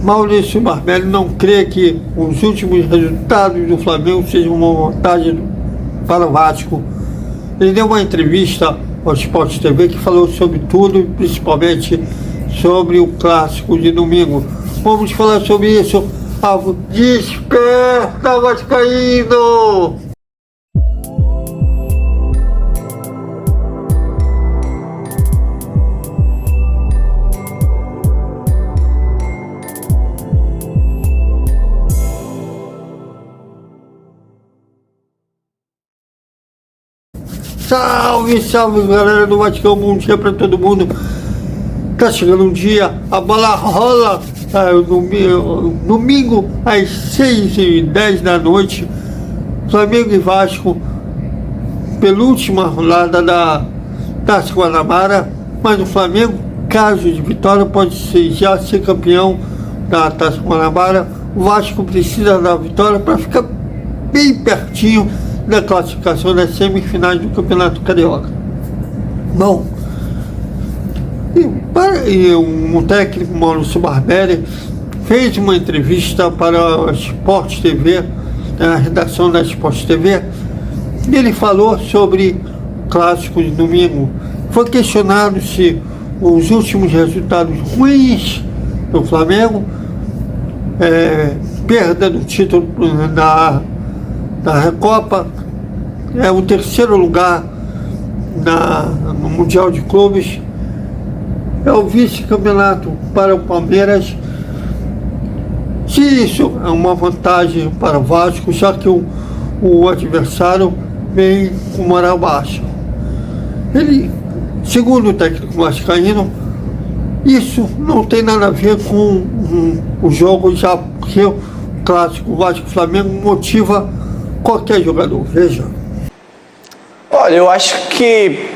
Maurício Barbieri não crê que os últimos resultados do Flamengo sejam uma vantagem para o Vasco. Ele deu uma entrevista ao Sport TV que falou sobre tudo, principalmente sobre o clássico de domingo. Vamos falar sobre isso. Desperta, vascaíno! Salve, salve galera do Vascão, bom dia pra todo mundo. Tá chegando um dia, a bola rola domingo às 6h10 da noite, Flamengo e Vasco, penúltima rodada da Taça Guanabara, mas o Flamengo, caso de vitória, pode já ser campeão da Taça Guanabara. O Vasco precisa da vitória para ficar bem pertinho da classificação das semifinais do Campeonato Carioca. Bom, o técnico Maurício Barbieri fez uma entrevista para a Sport TV, a redação da Sport TV, e ele falou sobre o clássico de domingo. Foi questionado se os últimos resultados ruins do Flamengo, perda do título da Recopa, o terceiro lugar no Mundial de Clubes, o vice-campeonato para o Palmeiras, se isso é uma vantagem para o Vasco, já que o adversário vem com moral baixa. Ele, segundo o técnico vascaíno, isso não tem nada a ver com o jogo, já porque o clássico Vasco-Flamengo motiva qualquer jogador. Veja. Olha, eu acho que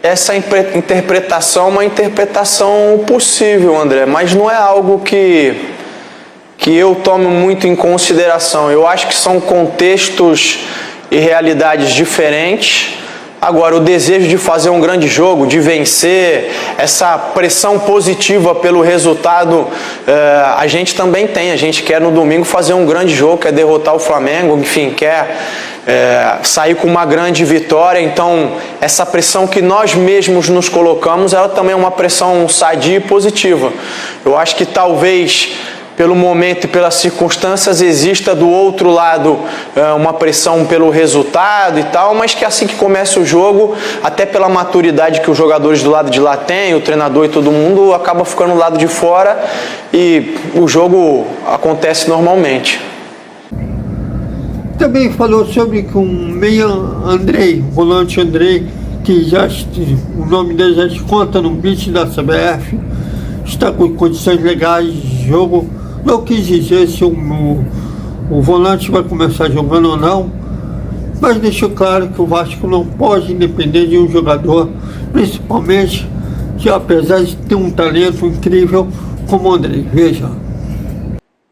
essa interpretação é uma interpretação possível, André, mas não é algo que eu tomo muito em consideração. Eu acho que são contextos e realidades diferentes. Agora, o desejo de fazer um grande jogo, de vencer, essa pressão positiva pelo resultado, a gente também tem. A gente quer no domingo fazer um grande jogo, quer derrotar o Flamengo, enfim, quer sair com uma grande vitória. Então, essa pressão que nós mesmos nos colocamos, ela também é uma pressão sadia e positiva. Eu acho que talvez, pelo momento e pelas circunstâncias, exista do outro lado uma pressão pelo resultado e tal, mas que assim que começa o jogo, até pela maturidade que os jogadores do lado de lá têm, o treinador e todo mundo, acaba ficando do lado de fora e o jogo acontece normalmente. Também falou sobre com o meia Andrei, o volante Andrei, que o nome dele já se conta no beat da CBF, está com condições legais de jogo. Não quis dizer se o volante vai começar jogando ou não, mas deixou claro que o Vasco não pode depender de um jogador, principalmente que, apesar de ter um talento incrível como o Andrei. Veja.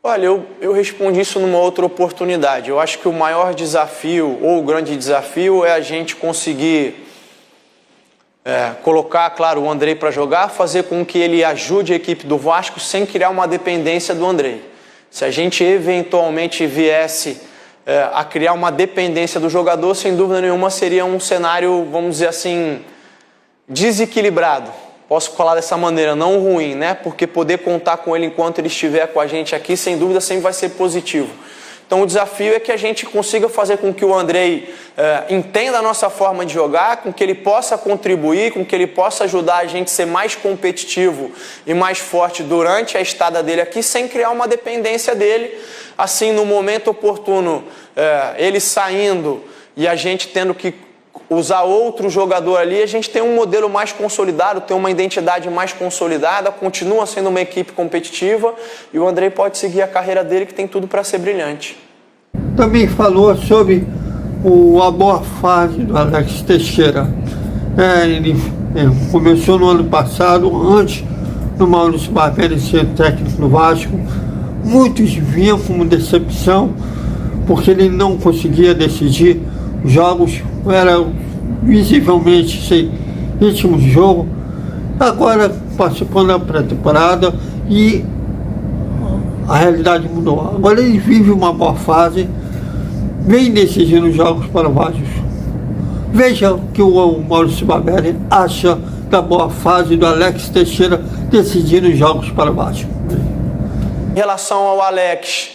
Olha, eu respondi isso numa outra oportunidade. Eu acho que o maior desafio, ou o grande desafio, é a gente conseguir colocar, claro, o Andrei para jogar, fazer com que ele ajude a equipe do Vasco sem criar uma dependência do Andrei. Se a gente eventualmente viesse a criar uma dependência do jogador, sem dúvida nenhuma seria um cenário, vamos dizer assim, desequilibrado. Posso falar dessa maneira, não ruim, né? Porque poder contar com ele enquanto ele estiver com a gente aqui, sem dúvida, sempre vai ser positivo. Então o desafio é que a gente consiga fazer com que o Andrei entenda a nossa forma de jogar, com que ele possa contribuir, com que ele possa ajudar a gente a ser mais competitivo e mais forte durante a estada dele aqui, sem criar uma dependência dele. Assim, no momento oportuno, ele saindo e a gente tendo que usar outro jogador ali, a gente tem um modelo mais consolidado, tem uma identidade mais consolidada, continua sendo uma equipe competitiva e o Andrei pode seguir a carreira dele, que tem tudo para ser brilhante. Também falou sobre a boa fase do Alex Teixeira. Ele começou no ano passado, antes do Maurício Barbieri ser técnico do Vasco. Muitos viam como decepção, porque ele não conseguia decidir jogos, era visivelmente sem ritmo de jogo. Agora participando da pré-temporada e a realidade mudou. Agora ele vive uma boa fase, vem decidindo jogos para vários. Veja o que o Maurício Barbieri acha da boa fase do Alex Teixeira decidindo jogos para baixo. Em relação ao Alex,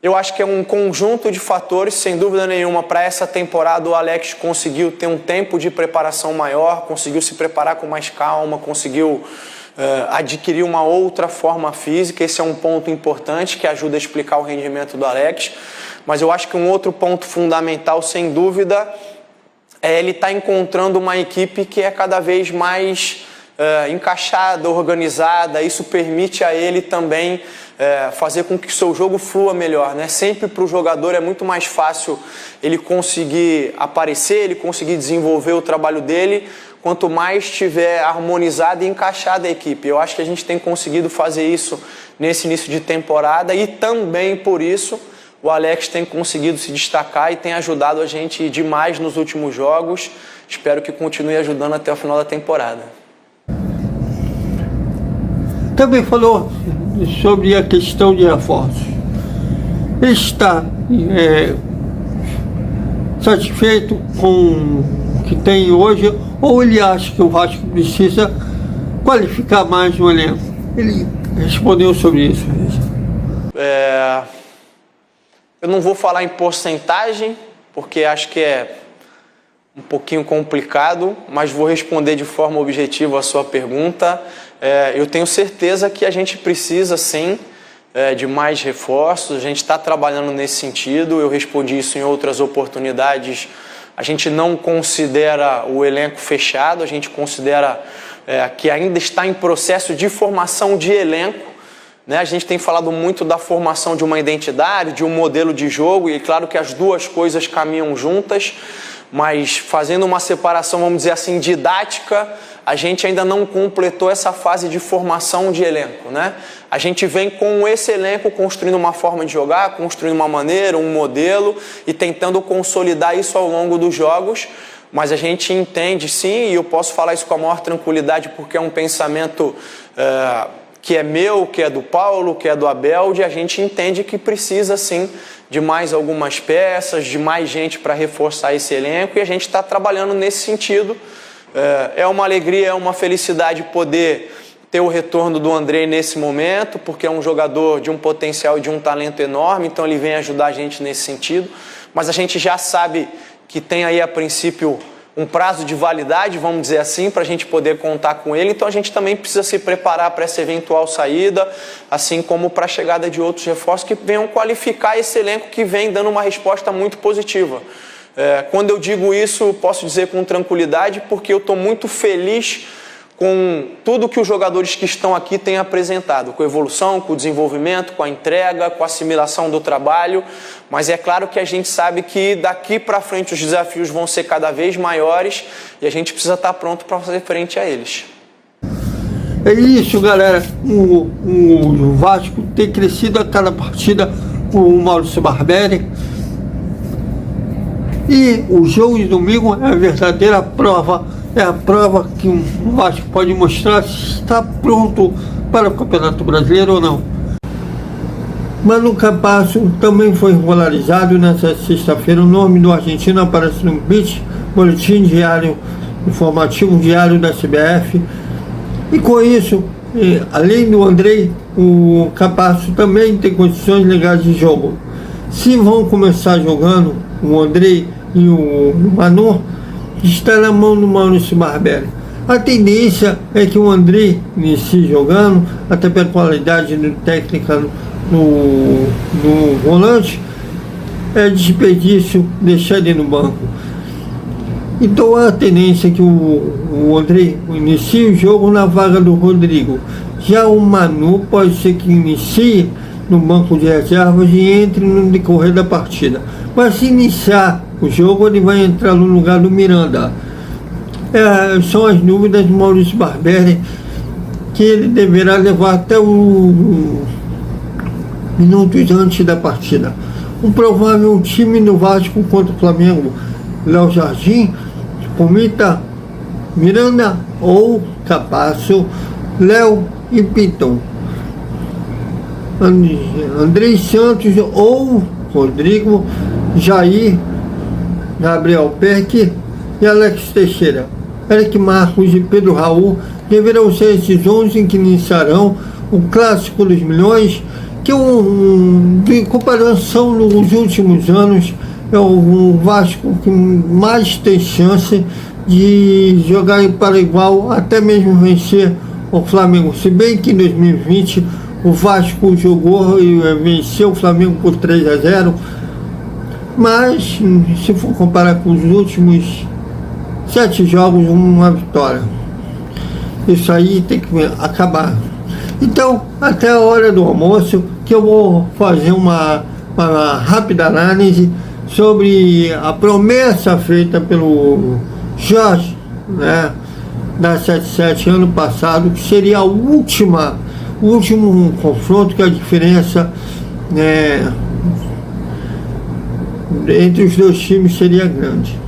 eu acho que é um conjunto de fatores, sem dúvida nenhuma. Para essa temporada o Alex conseguiu ter um tempo de preparação maior, conseguiu se preparar com mais calma, conseguiu adquirir uma outra forma física. Esse é um ponto importante que ajuda a explicar o rendimento do Alex. Mas eu acho que um outro ponto fundamental, sem dúvida, é ele estar encontrando uma equipe que é cada vez mais encaixada, organizada. Isso permite a ele também fazer com que o seu jogo flua melhor, né? Sempre para o jogador é muito mais fácil ele conseguir aparecer, ele conseguir desenvolver o trabalho dele, quanto mais estiver harmonizada e encaixada a equipe. Eu acho que a gente tem conseguido fazer isso nesse início de temporada e também por isso o Alex tem conseguido se destacar e tem ajudado a gente demais nos últimos jogos. Espero que continue ajudando até o final da temporada. Também falou sobre a questão de reforços. Ele está satisfeito com o que tem hoje ou ele acha que o Vasco precisa qualificar mais o elenco? Ele respondeu sobre isso. Eu não vou falar em porcentagem, porque acho que é um pouquinho complicado, mas vou responder de forma objetiva a sua pergunta. Eu tenho certeza que a gente precisa, sim, de mais reforços. A gente está trabalhando nesse sentido. Eu respondi isso em outras oportunidades. A gente não considera o elenco fechado, a gente considera que ainda está em processo de formação de elenco. A gente tem falado muito da formação de uma identidade, de um modelo de jogo, e claro que as duas coisas caminham juntas, mas fazendo uma separação, vamos dizer assim, didática, a gente ainda não completou essa fase de formação de elenco, né? A gente vem com esse elenco construindo uma forma de jogar, construindo uma maneira, um modelo e tentando consolidar isso ao longo dos jogos, mas a gente entende sim, e eu posso falar isso com a maior tranquilidade porque é um pensamento que é meu, que é do Paulo, que é do Abel, e a gente entende que precisa sim de mais algumas peças, de mais gente para reforçar esse elenco, e a gente está trabalhando nesse sentido. É uma alegria, é uma felicidade poder ter o retorno do Andrei nesse momento, porque é um jogador de um potencial e de um talento enorme, então ele vem ajudar a gente nesse sentido, mas a gente já sabe que tem aí a princípio um prazo de validade, vamos dizer assim, para a gente poder contar com ele. Então a gente também precisa se preparar para essa eventual saída, assim como para a chegada de outros reforços que venham qualificar esse elenco que vem dando uma resposta muito positiva. Quando eu digo isso, posso dizer com tranquilidade, porque eu estou muito feliz com tudo que os jogadores que estão aqui têm apresentado, com a evolução, com o desenvolvimento, com a entrega, com a assimilação do trabalho, mas é claro que a gente sabe que daqui para frente os desafios vão ser cada vez maiores e a gente precisa estar pronto para fazer frente a eles. É isso, galera. O Vasco tem crescido a cada partida com o Maurício Barbieri. E o jogo de domingo é a verdadeira prova. É a prova que o Vasco pode mostrar se está pronto para o Campeonato Brasileiro ou não. Manu Capasso também foi regularizado nesta sexta-feira. O nome do argentino aparece no boletim diário, informativo diário da CBF. E com isso, além do Andrei, o Capasso também tem condições legais de jogo. Se vão começar jogando o Andrei e o Manu, está na mão do Maurício Barbieri. A tendência é que o Andrei inicie jogando, até pela qualidade técnica no volante, é desperdício deixar ele no banco. Então a tendência é que o Andrei inicie o jogo na vaga do Rodrigo. Já o Manu pode ser que inicie no banco de reservas e entre no decorrer da partida. Mas se iniciar o jogo, ele vai entrar no lugar do Miranda. São as dúvidas do Maurício Barbieri, que ele deverá levar até minutos antes da partida. Um provável time do Vasco contra o Flamengo: Léo Jardim, Pumita, Miranda ou Capasso, Léo e Piton. Andrei Santos ou Rodrigo, Jair, Gabriel Peck e Alex Teixeira. Eric Marcos e Pedro Raul deverão ser esses 11 que iniciarão o Clássico dos Milhões, que de comparação nos últimos anos é o Vasco que mais tem chance de jogar para igual, até mesmo vencer o Flamengo. Se bem que em 2020 o Vasco jogou e venceu o Flamengo por 3-0, mas se for comparar com os últimos 7 jogos, uma vitória. Isso aí tem que acabar. Então, até a hora do almoço, que eu vou fazer uma rápida análise sobre a promessa feita pelo Jorge, né, da 77 ano passado, que seria o último confronto, que a diferença, né, entre os dois times seria grande.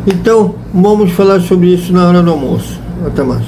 Então, vamos falar sobre isso na hora do almoço. Até mais.